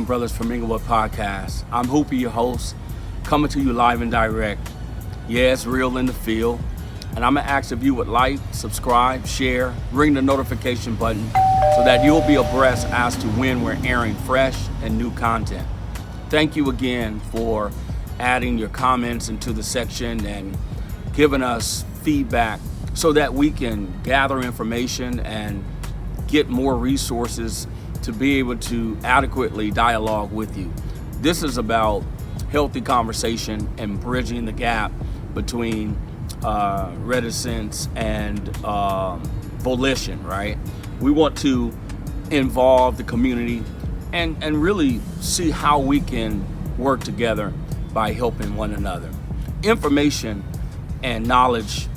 Brothers from Inglewood podcast. I'm Hoopy, your host, coming to you live and direct. Yeah, it's real in the field. And I'm going to ask if you would like, subscribe, share, ring the notification button so that you'll be abreast as to when we're airing fresh and new content. Thank you again for adding your comments into the section and giving us feedback so that we can gather information and get more resources to be able to adequately dialogue with you. This is about healthy conversation and bridging the gap between reticence and volition, right? We want to involve the community and really see how we can work together by helping one another. Information and knowledge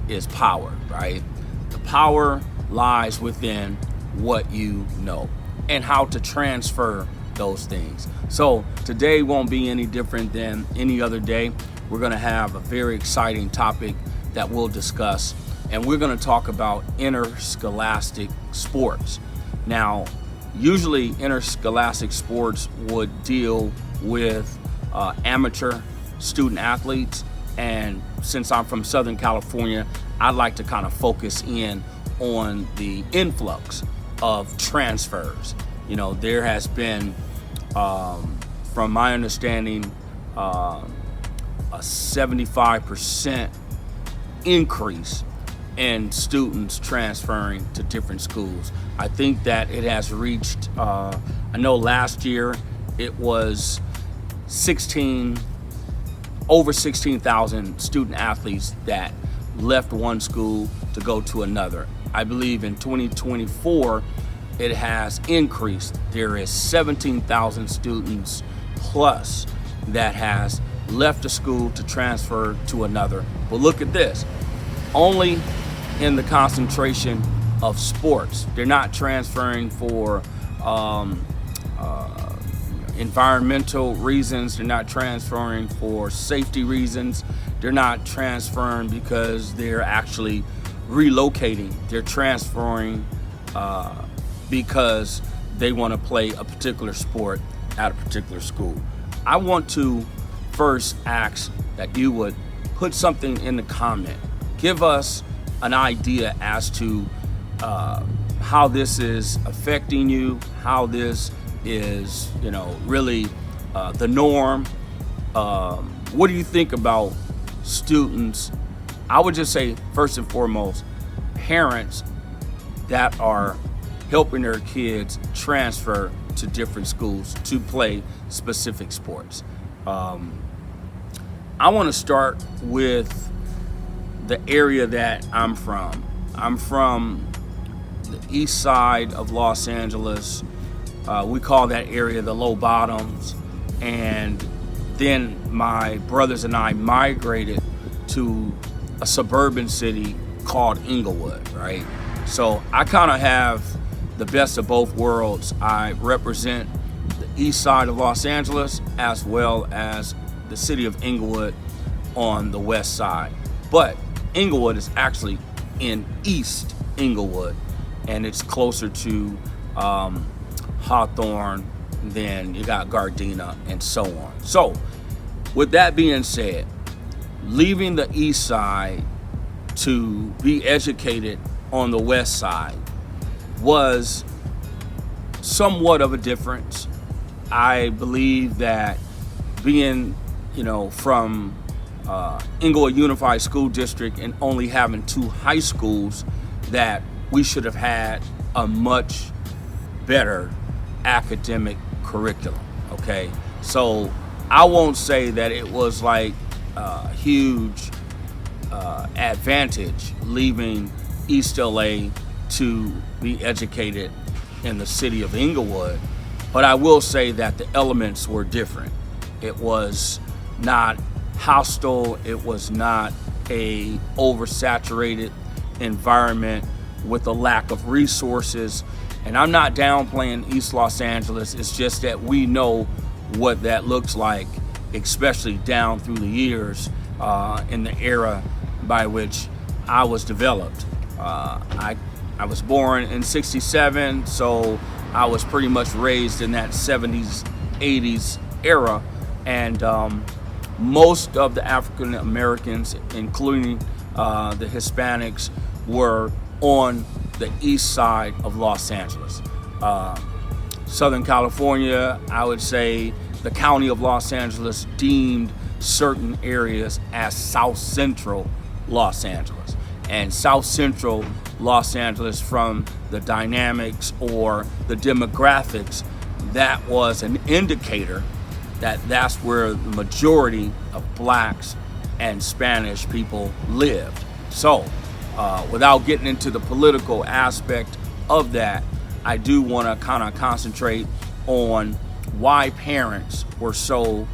is power, right? The power lies within what you know and how to transfer those things. So today won't be any different than any other day. We're going to have a very exciting topic that we'll discuss, and we're going to talk about interscholastic sports. Now, usually interscholastic sports would deal with amateur student athletes, and since I'm from Southern California, I'd like to kind of focus in on the influx of transfers. You know, there has been, from my understanding, a 75% increase in students transferring to different schools. I think that it has reached, I know last year it was over 16,000 student athletes that left one school to go to another. I believe in 2024, it has increased. There is 17,000 students plus that has left a school to transfer to another. But look at this, only in the concentration of sports. They're not transferring for environmental reasons. They're not transferring for safety reasons. They're not transferring because they're actually relocating. They're transferring because they want to play a particular sport at a particular school. I want to first ask that you would put something in the comment. Give us an idea as to how this is affecting you, how this is, really the norm. What do you think about students? I would just say, first and foremost, parents that are helping their kids transfer to different schools to play specific sports. I want to start with the area that I'm from. I'm from the east side of Los Angeles. We call that area the Low Bottoms. And then my brothers and I migrated to a suburban city called Inglewood, right? So I kind of have the best of both worlds. I represent the east side of Los Angeles as well as the city of Inglewood on the west side. But Inglewood is actually in East Inglewood, and it's closer to Hawthorne, then you got Gardena, and so on. So with that being said, leaving the east side to be educated on the west side was somewhat of a difference. I believe that being, from Inglewood Unified School District and only having 2 high schools, that we should have had a much better academic curriculum, okay? So I won't say that it was like a huge advantage leaving East LA to be educated in the city of Inglewood, but I will say that the elements were different. It was not hostile, it was not a oversaturated environment with a lack of resources. And I'm not downplaying East Los Angeles, it's just that we know what that looks like, especially down through the years in the era by which I was developed. I was born in '67, so I was pretty much raised in that 70s '80s era, and most of the African Americans, including the Hispanics, were on the east side of Los Angeles. Southern California, I would say the county of Los Angeles deemed certain areas as South Central Los Angeles. And South Central Los Angeles, from the dynamics or the demographics, that was an indicator that that's where the majority of blacks and Spanish people lived. So, without getting into the political aspect of that, I do want to kind of concentrate on why parents were so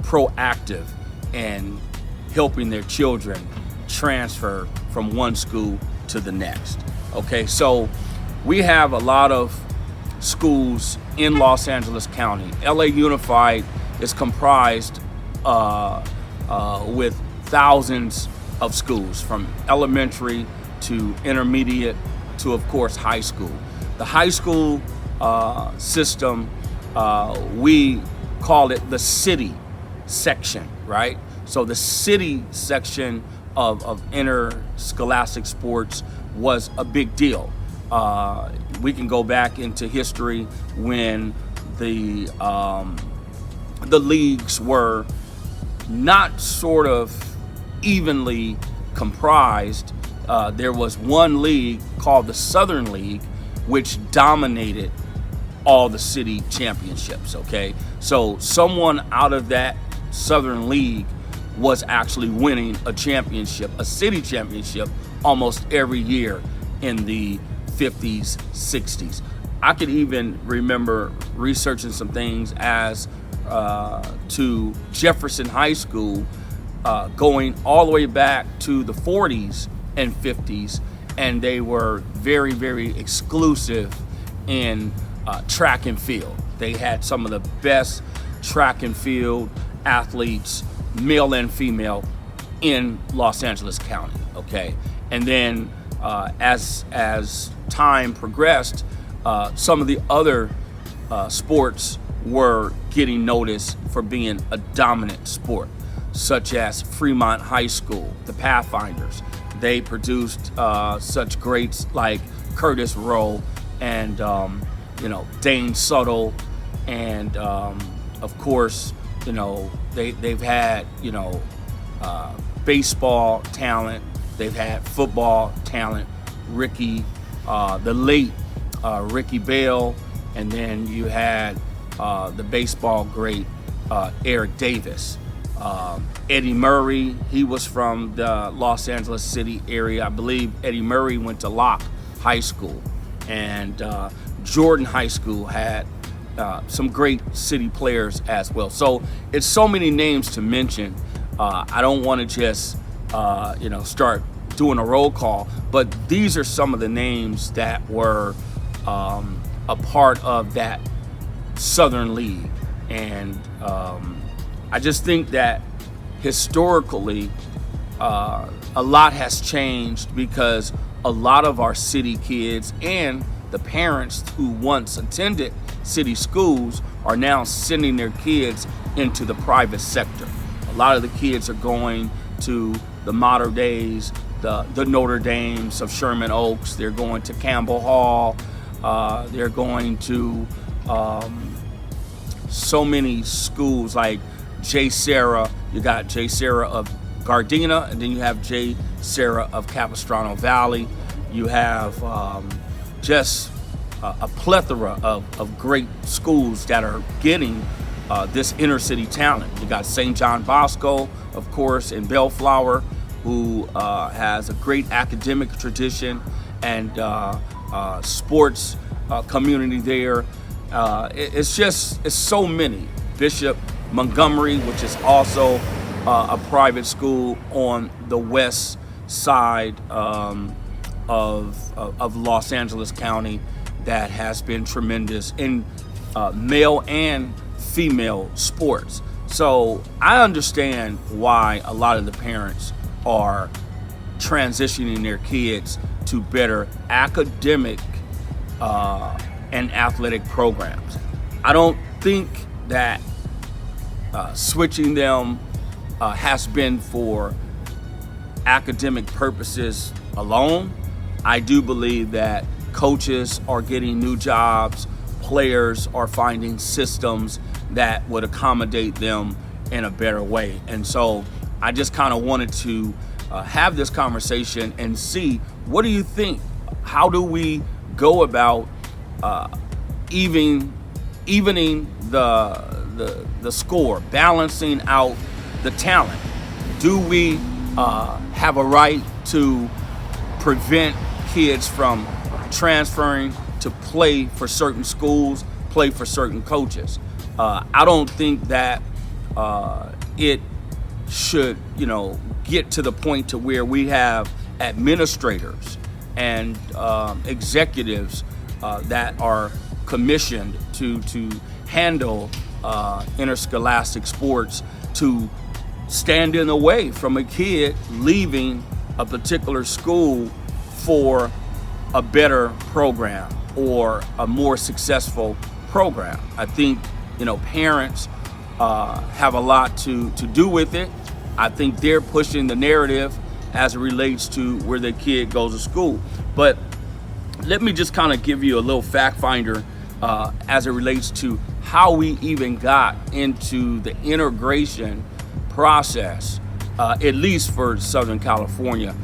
proactive in helping their children transfer from one school to the next. Okay, so we have a lot of schools in Los Angeles County. LA Unified is comprised with thousands of schools, from elementary to intermediate to, of course, high school. The high school system, we call it the city section, right? So the city section of interscholastic sports was a big deal. We can go back into history when the leagues were not sort of evenly comprised. There was one league called the Southern League, which dominated all the city championships, okay? So someone out of that Southern League was actually winning a championship, a city championship, almost every year in the 50s, 60s. I could even remember researching some things as to Jefferson High School, going all the way back to the 40s and 50s, and they were very, very exclusive in track and field. They had some of the best track and field athletes, male and female, in Los Angeles County, okay? And then as time progressed, some of the other sports were getting noticed for being a dominant sport, such as Fremont High School, the Pathfinders. They produced such greats like Curtis Rowe and Dane Suttle, and of course, they've had baseball talent, they've had football talent, the late Ricky Bell, and then you had the baseball great Eric Davis. Eddie Murray, he was from the Los Angeles City area. I believe Eddie Murray went to Locke High School, and Jordan High School had some great city players as well. So it's so many names to mention. I don't want to just start doing a roll call, but these are some of the names that were a part of that Southern League. And I just think that historically a lot has changed, because a lot of our city kids and the parents who once attended city schools are now sending their kids into the private sector. A lot of the kids are going to the Mater Deis, the Notre Dames of Sherman Oaks. They're going to Campbell Hall. They're going to so many schools like J. Sarah. You got J. Sarah of Gardena, and then you have J. Sarah of Capistrano Valley. You have just a plethora of great schools that are getting this inner city talent. You got St. John Bosco, of course, in Bellflower, who has a great academic tradition and sports community there. It's so many. Bishop Montgomery, which is also a private school on the west side of Los Angeles County, that has been tremendous in male and female sports. So I understand why a lot of the parents are transitioning their kids to better academic and athletic programs. I don't think that switching them has been for academic purposes alone. I do believe that coaches are getting new jobs, players are finding systems that would accommodate them in a better way. And so I just kind of wanted to have this conversation and see, what do you think? How do we go about evening the score, balancing out the talent? Do we have a right to prevent kids from transferring to play for certain schools, play for certain coaches? I don't think that it should, get to the point to where we have administrators and executives that are commissioned to handle interscholastic sports to stand in the way from a kid leaving a particular school for a better program or a more successful program. I think, parents have a lot to do with it. I think they're pushing the narrative as it relates to where their kid goes to school. But let me just kind of give you a little fact finder as it relates to how we even got into the integration process, at least for Southern California.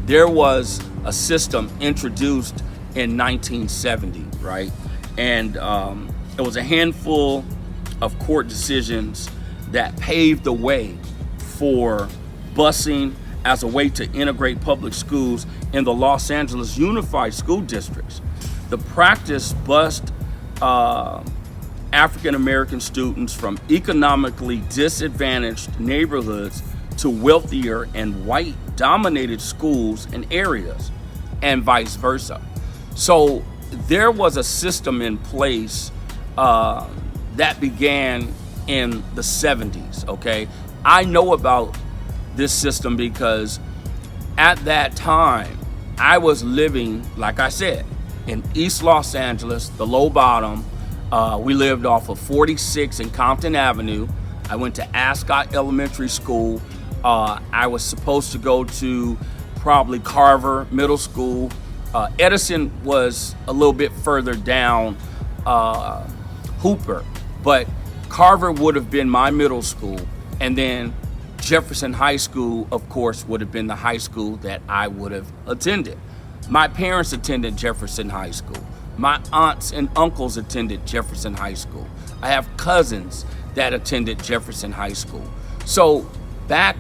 There was a system introduced in 1970, right? And it was a handful of court decisions that paved the way for busing as a way to integrate public schools in the Los Angeles Unified School Districts. The practice bused African American students from economically disadvantaged neighborhoods to wealthier and white-dominated schools and areas, and vice versa. So there was a system in place that began in the 70s, okay? I know about this system because at that time, I was living, like I said, in East Los Angeles, the low bottom. We lived off of 46 and Compton Avenue. I went to Ascot Elementary School. I was supposed to go to probably Carver Middle School. Edison was a little bit further down Hooper, but Carver would have been my middle school, and then Jefferson High School, of course, would have been the high school that I would have attended. My parents attended Jefferson High School. My aunts and uncles attended Jefferson High School. I have cousins that attended Jefferson High School. So back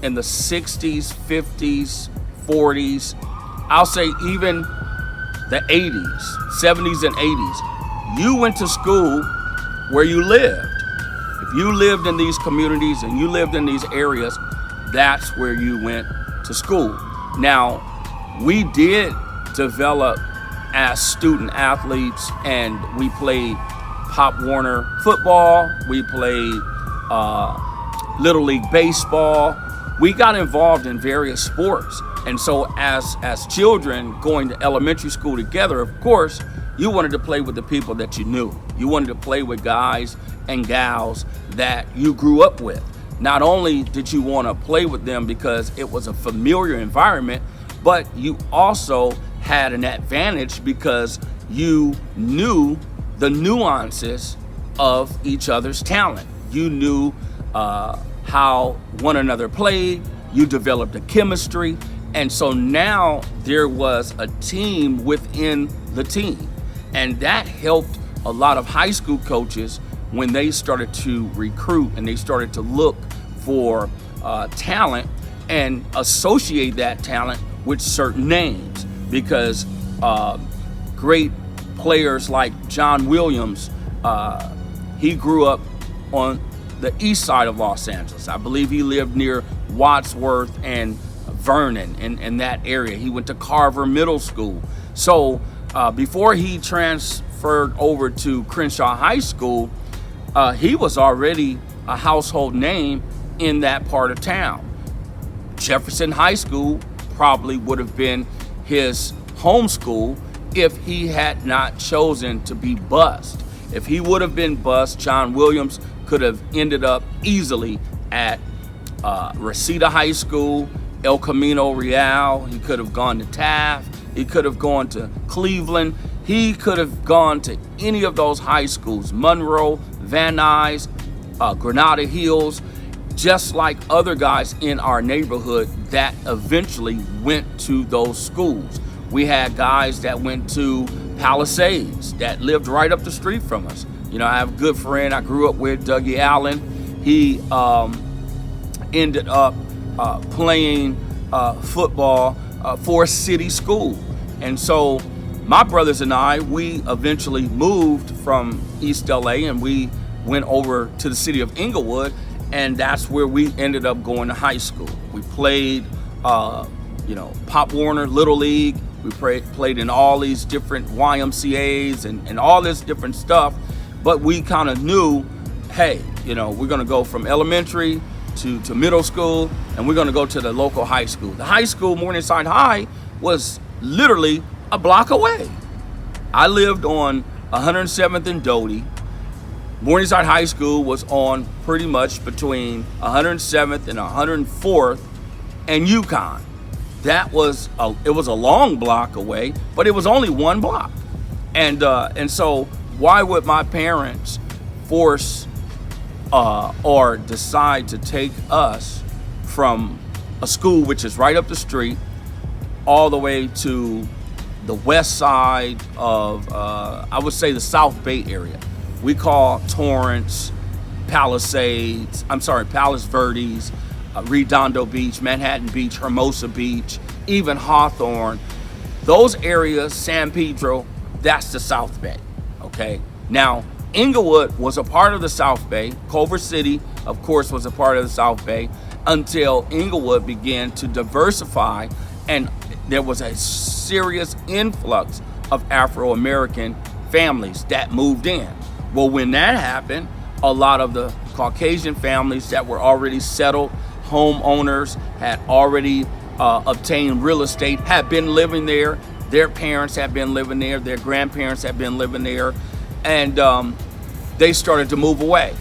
in the 60s, 50s, 40s, I'll say even the 80s, 70s and 80s, you went to school where you lived. If you lived in these communities and you lived in these areas, that's where you went to school. Now, we did develop as student athletes, and we played Pop Warner football, we played Little League baseball. We got involved in various sports. And so as children going to elementary school together, of course, you wanted to play with the people that you knew. You wanted to play with guys and gals that you grew up with. Not only did you want to play with them because it was a familiar environment, but you also had an advantage because you knew the nuances of each other's talent. You knew how one another played. You developed a chemistry. And so now there was a team within the team. And that helped a lot of high school coaches when they started to recruit and they started to look for talent and associate that talent with certain names. Because great players like John Williams, he grew up on the east side of Los Angeles. I believe he lived near Wadsworth and Vernon in that area. He went to Carver Middle School. So before he transferred over to Crenshaw High School, he was already a household name in that part of town. Jefferson High School probably would have been his home school if he had not chosen to be bused, If he would have been bust, John Williams could have ended up easily at Reseda High School, El Camino Real. He could have gone to Taft. He could have gone to Cleveland. He could have gone to any of those high schools, Monroe, Van Nuys, Granada Hills, just like other guys in our neighborhood that eventually went to those schools. We had guys that went to Palisades that lived right up the street from us. You know, I have a good friend I grew up with, Dougie Allen. He ended up playing football for a city school. And so my brothers and I, we eventually moved from East LA and we went over to the city of Inglewood, and that's where we ended up going to high school. We played, Pop Warner, Little League. We played in all these different YMCAs and all this different stuff. But we kind of knew, hey, we're going to go from elementary to middle school, and we're going to go to the local high school. The high school, Morningside High, was literally a block away. I lived on 107th and Doty. Morningside High School was on pretty much between 107th and 104th and Yukon. It was a long block away, but it was only one block. And so why would my parents force or decide to take us from a school which is right up the street all the way to the west side of, I would say, the South Bay area? We call Torrance, Palos Verdes, Redondo Beach, Manhattan Beach, Hermosa Beach, even Hawthorne. Those areas, San Pedro, that's the South Bay, okay? Now, Inglewood was a part of the South Bay. Culver City, of course, was a part of the South Bay until Inglewood began to diversify, and there was a serious influx of Afro-American families that moved in. Well, when that happened, a lot of the Caucasian families that were already settled, homeowners, had already obtained real estate, had been living there. Their parents had been living there. Their grandparents had been living there. And they started to move away.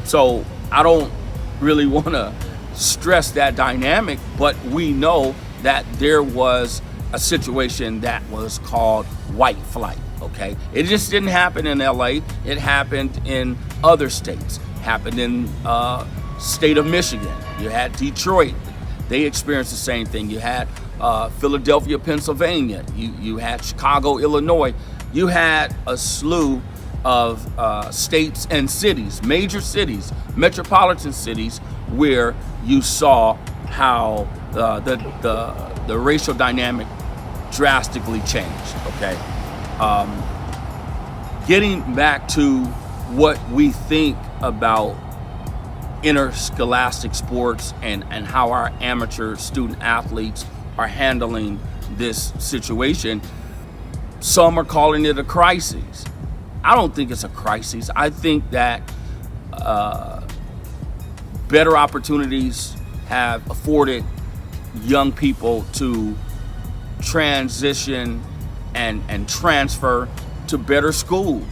So I don't really want to stress that dynamic, but we know that there was a situation that was called white flight. Okay, it just didn't happen in LA. It happened in other states. Happened in state of Michigan. You had Detroit. They experienced the same thing. You had Philadelphia, Pennsylvania. You had Chicago, Illinois. You had a slew of states and cities, major cities, metropolitan cities, where you saw how the racial dynamic drastically changed. Okay. Getting back to what we think about interscholastic sports and how our amateur student athletes are handling this situation, some are calling it a crisis. I don't think it's a crisis. I think that better opportunities have afforded young people to transition and transfer to better schools,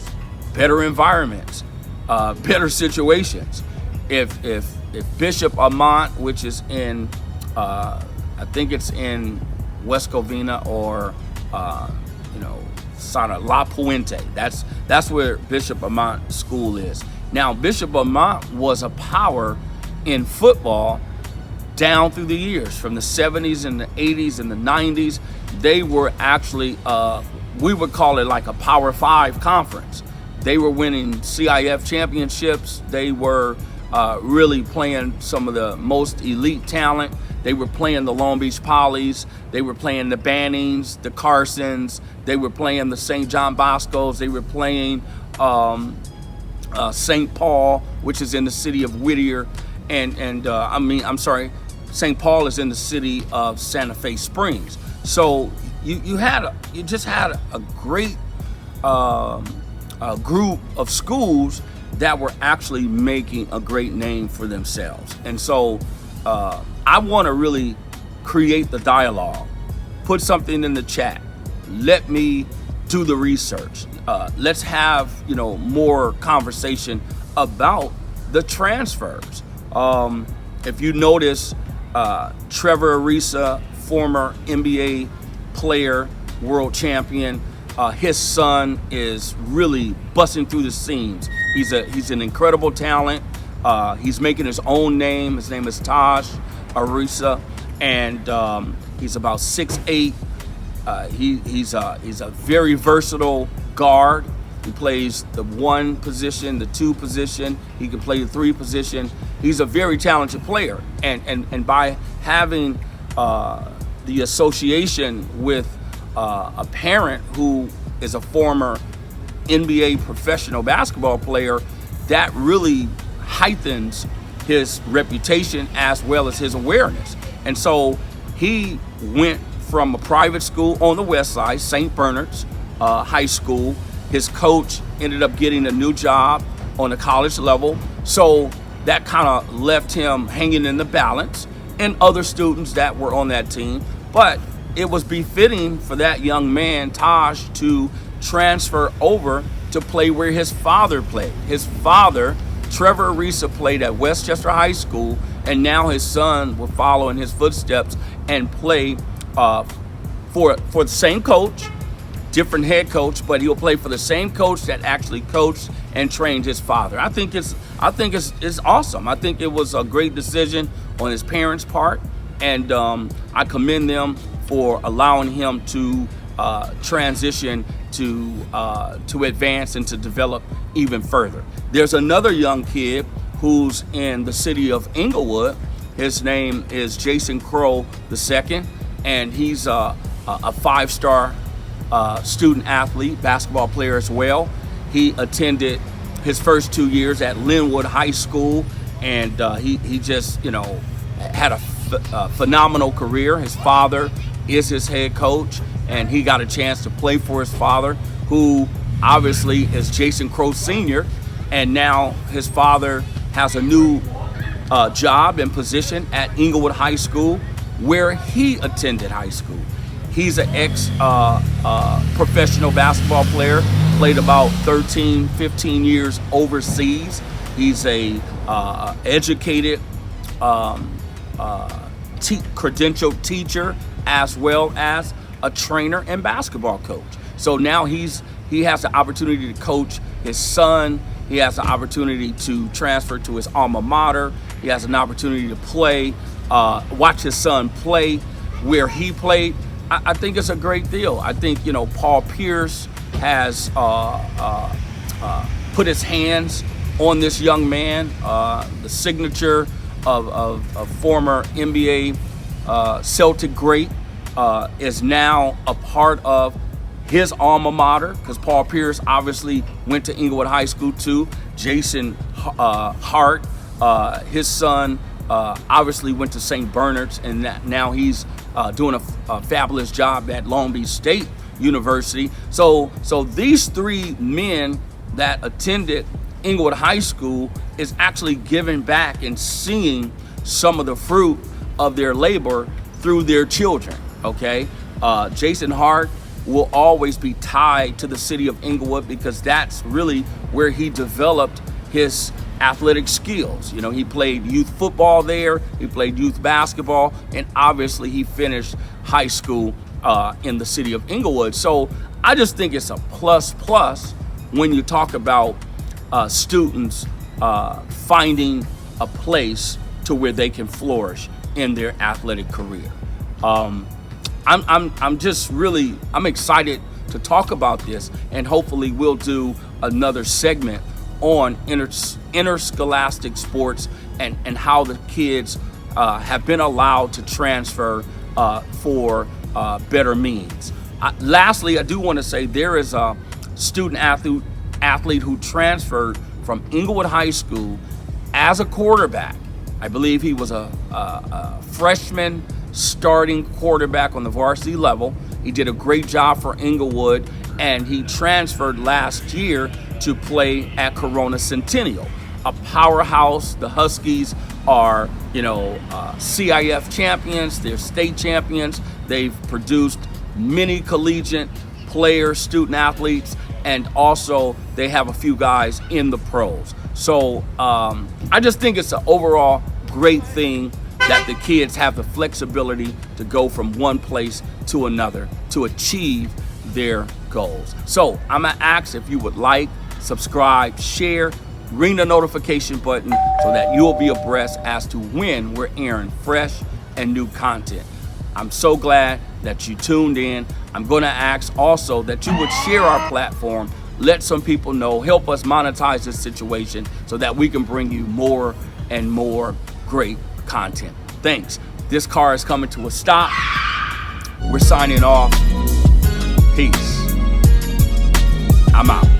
better environments, better situations. If Bishop Amant, which is in, I think it's in West Covina or La Puente. That's where Bishop Amant School is. Now, Bishop Amant was a power in football down through the years, from the 70s and the 80s and the 90s. They were actually, we would call it like a Power 5 conference. They were winning CIF championships. They were really playing some of the most elite talent. They were playing the Long Beach Polys. They were playing the Bannings, the Carsons. They were playing the St. John Boscos. They were playing St. Paul, which is in the city of Whittier. St. Paul is in the city of Santa Fe Springs. So you just had a great group of schools that were actually making a great name for themselves. And so I want to really create the dialogue. Put something in the chat. Let me do the research. Let's have more conversation about the transfers. If you notice, Trevor Ariza, former NBA player, world champion, his son is really busting through the seams. He's an incredible talent. He's making his own name. His name is Taj Ariza, and he's about 6'8". He's a very versatile guard. He plays the 1 position, the 2 position. He can play the 3 position. He's a very talented player, and by having the association with a parent who is a former NBA professional basketball player, that really heightens his reputation as well as his awareness. And so he went from a private school on the west side, St. Bernard's High School. His coach ended up getting a new job on the college level. So that kind of left him hanging in the balance, and other students that were on that team. But it was befitting for that young man, Taj, to transfer over to play where his father played. His father, Trevor Ariza, played at Westchester High School, and now his son will follow in his footsteps and play for the same coach, different head coach, but he'll play for the same coach that actually coached and trained his father. I think it's awesome. I think it was a great decision on his parents' part, and I commend them for allowing him to transition to advance and to develop even further. There's another young kid who's in the city of Inglewood. His name is Jason Crow II, and he's a 5-star student athlete, basketball player as well. He attended his first 2 years at Linwood High School, and he just had a phenomenal career. His father is his head coach, and he got a chance to play for his father, who obviously is Jason Crow Sr., and now his father has a new job and position at Inglewood High School, where he attended high school. He's an ex-professional basketball player, played about 13, 15 years overseas. He's a educated, credentialed teacher, as well as a trainer and basketball coach. So now he has the opportunity to coach his son. He has the opportunity to transfer to his alma mater. He has an opportunity to play, watch his son play where he played. I think it's a great deal. I think, Paul Pierce has put his hands on this young man. The signature of former NBA Celtic great is now a part of his alma mater, because Paul Pierce obviously went to Inglewood High School too. Jason Hart, his son, obviously went to St. Bernard's, and now he's doing a fabulous job at Long Beach State University. So these 3 men that attended Inglewood High School is actually giving back and seeing some of the fruit of their labor through their children. Okay, Jason Hart will always be tied to the city of Inglewood, because that's really where he developed his athletic skills. He played youth football there, he played youth basketball, and obviously he finished high school in the city of Inglewood. So I just think it's a plus when you talk about students finding a place to where they can flourish in their athletic career. I'm excited to talk about this, and hopefully we'll do another segment on interscholastic sports and how the kids have been allowed to transfer for better means. Lastly, I do want to say there is a student athlete who transferred from Inglewood High School as a quarterback. I believe he was a freshman starting quarterback on the varsity level. He did a great job for Inglewood, and he transferred last year to play at Corona Centennial, a powerhouse. The Huskies are, CIF champions, they're state champions. They've produced many collegiate players, student athletes, and also they have a few guys in the pros. So I just think it's an overall great thing that the kids have the flexibility to go from one place to another to achieve their goals. So I'm gonna ask if you would like, subscribe, share, ring the notification button so that you'll be abreast as to when we're airing fresh and new content. I'm so glad that you tuned in. I'm gonna ask also that you would share our platform, let some people know, help us monetize this situation so that we can bring you more and more great content. Thanks. This car is coming to a stop. We're signing off. Peace. I'm out.